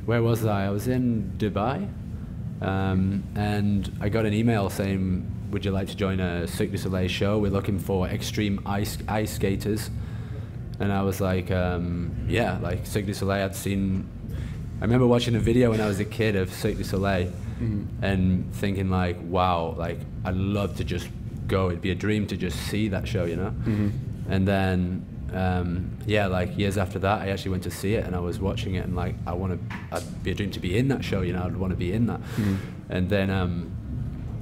where was I? I was in Dubai, and I got an email saying, would you like to join a Cirque Du Soleil show? We're looking for extreme ice skaters. And I was like, yeah, like Cirque du Soleil. I remember watching a video when I was a kid of Cirque du Soleil, and thinking like, wow, like I'd love to just go. It'd be a dream to just see that show, you know? And then, yeah, like years after that, I actually went to see it, and I was watching it, and like, I'd be a dream to be in that show, you know? I'd want to be in that. And then,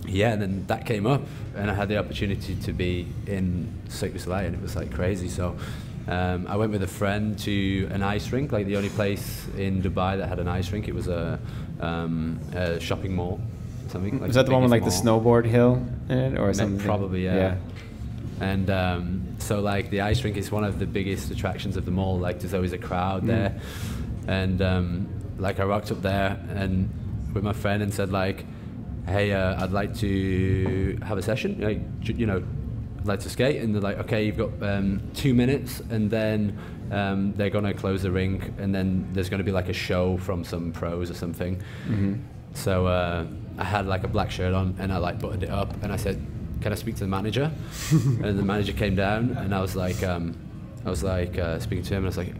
yeah, and then that came up, and I had the opportunity to be in Cirque du Soleil, and it was like crazy. So I went with a friend to an ice rink, like the only place in Dubai that had an ice rink. It was a shopping mall, something. Like was that the one with like the snowboard hill in it, or something? Probably, yeah. And so like the ice rink is one of the biggest attractions of the mall. Like there's always a crowd there, and like I rocked up there and with my friend and said like, hey, I'd like to have a session, like, you know, I'd like to skate. And they're like, okay, you've got 2 minutes, and then they're gonna close the rink, and then there's gonna be like a show from some pros or something. So I had like a black shirt on, and I like buttoned it up, and I said, can I speak to the manager? And the manager came down, and I was like speaking to him, and I was like,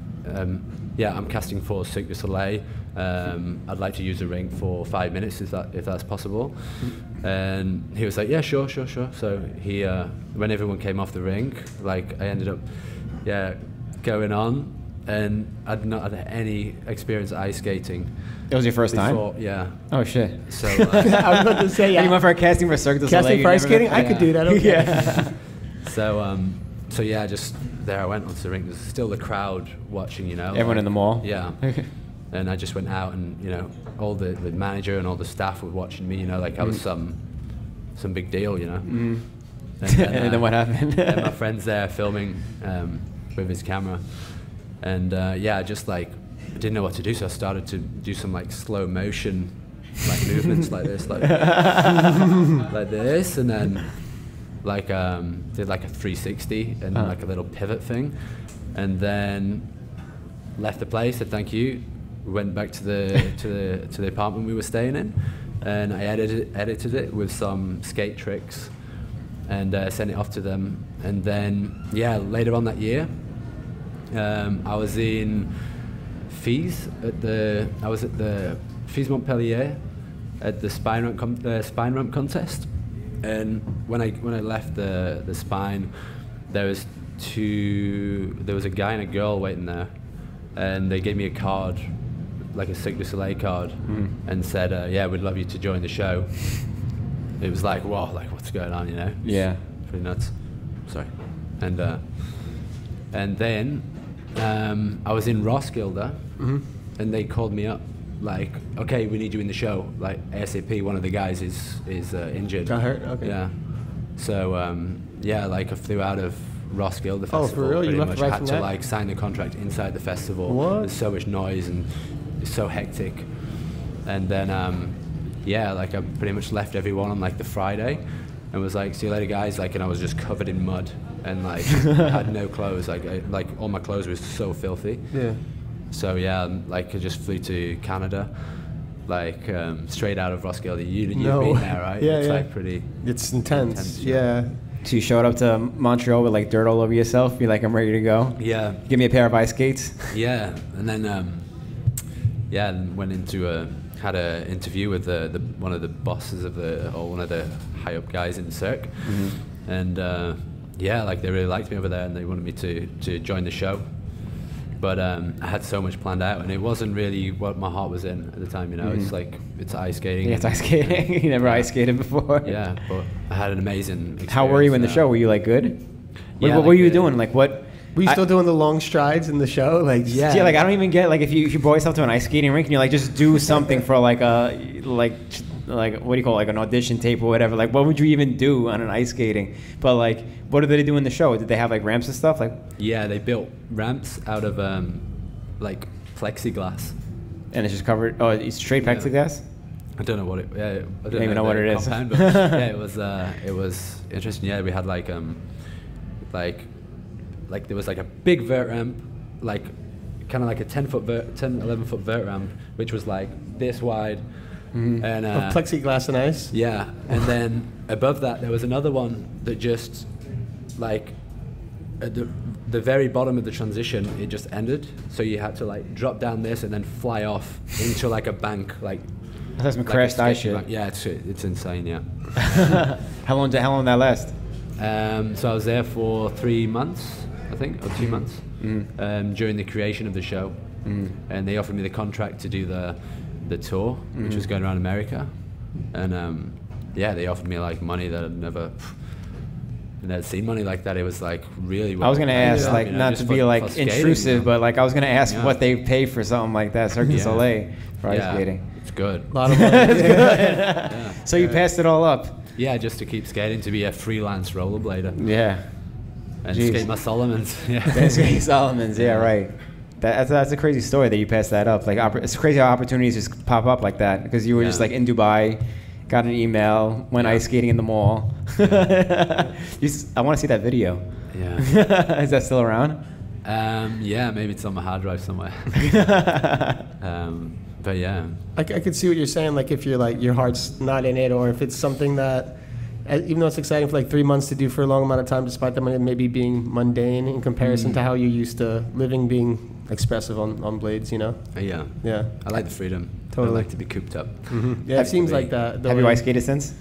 yeah, I'm casting for Cirque du Soleil. I'd like to use the rink for 5 minutes, if that's possible. And he was like, yeah, sure. So he, when everyone came off the rink, like I ended up, yeah, going on, and I'd not had any experience ice skating. It was your first before, time? Yeah. Oh shit. So I was about to say, yeah. You went for a casting for Cirque du Soleil. Casting for ice skating? I could do that. Okay. Yeah. So yeah, just there I went onto the rink. There's still the crowd watching, you know. Everyone like, in the mall? Yeah. And I just went out, and you know, all the manager and all the staff were watching me, you know, like I was some big deal, you know. And then what happened? And my friend's there filming with his camera, and yeah, I just like I didn't know what to do, so I started to do some like slow motion like movements like this, like like this, and then like did like a 360 and like a little pivot thing, and then left the place, said thank you. We went back to the apartment we were staying in, and I edited it with some skate tricks, and sent it off to them. And then yeah, later on that year, I was in Fez at the Fez Montpellier at the spine ramp contest. And when I left the spine, there was a guy and a girl waiting there, and they gave me a card, like a Cirque du Soleil card, and said, yeah, we'd love you to join the show. It was like, whoa, like what's going on, you know? Yeah. Pretty nuts. Sorry. And then I was in Roskilde, and they called me up, like, okay, we need you in the show, like ASAP. One of the guys is injured. Got hurt? Okay. Yeah. So yeah, like I flew out of Roskilde, the Oh, festival. for real? You Pretty left much right had from to that? like sign the contract inside the festival. What? There's so much noise and it's so hectic. And then yeah, like I pretty much left everyone on like the Friday, and was like, see you later guys, like, and I was just covered in mud and like had no clothes, like all my clothes were so filthy. Yeah. So yeah, like I just flew to Canada, like straight out of Roskilde. You've been there, right? Yeah, it's yeah. like pretty. It's intense. Yeah. So you showed up to Montreal with like dirt all over yourself, be like, I'm ready to go. Yeah. Give me a pair of ice skates. Yeah, and then yeah, and went into had an interview with the one of the bosses of one of the high up guys in Cirque, and yeah, like they really liked me over there, and they wanted me to join the show. But I had so much planned out, and it wasn't really what my heart was in at the time, you know. It's like, it's ice skating. Yeah, it's ice skating. You never ice skated before. Yeah, but I had an amazing experience. How were you in the show? Were you like good? Yeah, what were you doing? Like what? Were you still doing the long strides in the show? Like, Yeah, like I don't even get, like if you brought yourself to an ice skating rink and you're like, just do something for like what do you call it, like an audition tape or whatever, like what would you even do on an ice skating? But like, what did they do in the show? Did they have like ramps and stuff? Like, yeah, they built ramps out of like plexiglass. And it's just covered, oh, it's straight plexiglass? I don't know what it, yeah, I don't even know what it is. Compound, but yeah, it was interesting. Yeah, we had like there was like a big vert ramp, like kind of like a 11 foot vert ramp, which was like this wide. Mm-hmm. And Of plexiglass and ice. yeah, and then above that there was another one that just like at the very bottom of the transition, it just ended. So you had to like drop down this and then fly off into like a bank, like That's some like crashed a ice sketchy shit. bank. Yeah, it's insane. Yeah. How long did that last? So I was there for 3 months, I think, or 2 months, during the creation of the show, and they offered me the contract to do the tour, which was going around America, and yeah, they offered me like money that I'd never seen money like that. It was like really well. I was gonna ask, done, like, you know, not just to be for like skating, intrusive, you know? but like I was gonna ask Yeah. what they pay for something like that, Cirque du Yeah. Soleil for ice Yeah, skating. it's good. A lot of money. Yeah. So you passed it all up. Yeah, just to keep skating, to be a freelance rollerblader Yeah. and Jeez. skate my Solomons. Yeah. Skate Solomon's, yeah, right. That's a crazy story that you passed that up. Like it's crazy how opportunities just pop up like that because you were just Yeah. like in Dubai, got an email, went Yeah. ice skating in the mall. I want to see that video. Yeah. Is that still around? Yeah, maybe it's on my hard drive somewhere. But yeah. I could see what you're saying. Like if you're like your heart's not in it, or if it's something that, even though it's exciting for like 3 months to do for a long amount of time, despite the money maybe being mundane in comparison to how you used to living, being expressive on blades, you know? Yeah. Yeah. I like the freedom. Totally. I like to be cooped up. Yeah, it seems like that. the Have you way- ice skated since?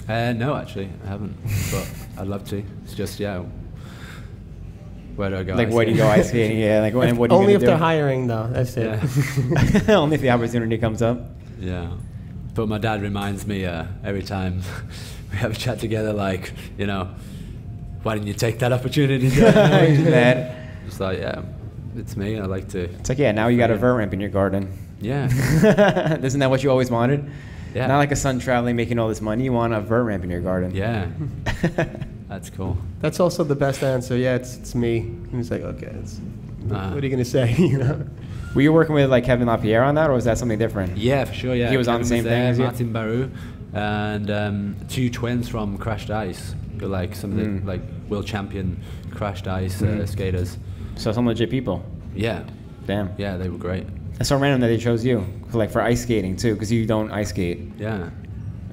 No, actually, I haven't. But I'd love to. It's just, yeah. Where do I go? Like, where do you go ice skating? Yeah, like, and what are you Only gonna if do? they're hiring, though. That's it. Yeah. Only if the opportunity comes up. Yeah. But my dad reminds me every time we have a chat together, like, you know, why didn't you take that opportunity? He's mad. It's like, yeah, it's me. I like to. It's like, yeah, now you got a vert ramp in your garden. Yeah. Isn't that what you always wanted? Yeah. Not like a son traveling, making all this money. You want a vert ramp in your garden. Yeah. That's cool. That's also the best answer. Yeah, it's me. And it's like, okay, what are you gonna say? You know? Were you working with like Kevin LaPierre on that, or was that something different? Yeah, for sure. Yeah. He was on Kevin the same there, thing as you? Martin Baru, and 2 twins from Crashed Ice, who are like some of the like world champion Crashed Ice skaters. So some legit people. Yeah. Damn. Yeah, they were great. It's so random that they chose you for ice skating too, because you don't ice skate. Yeah.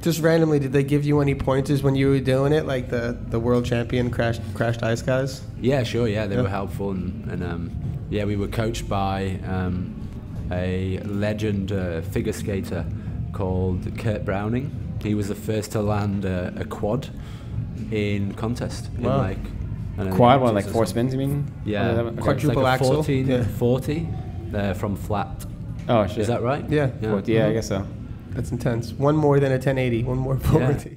Just randomly, did they give you any pointers when you were doing it, like the world champion crashed ice guys? Yeah, sure. Yeah, they Yeah. were helpful, and yeah, we were coached by a legend figure skater called Kurt Browning. He was the first to land a quad in contest. In Wow. like, I don't know, Quad, what, inches like or 4 something. spins, you mean? Yeah, Or it's Quadruple like a axle? 1440 from flat. Oh, shit. Is that right? Yeah. Yeah, I guess so. That's intense. One more than a 1080. One more 480.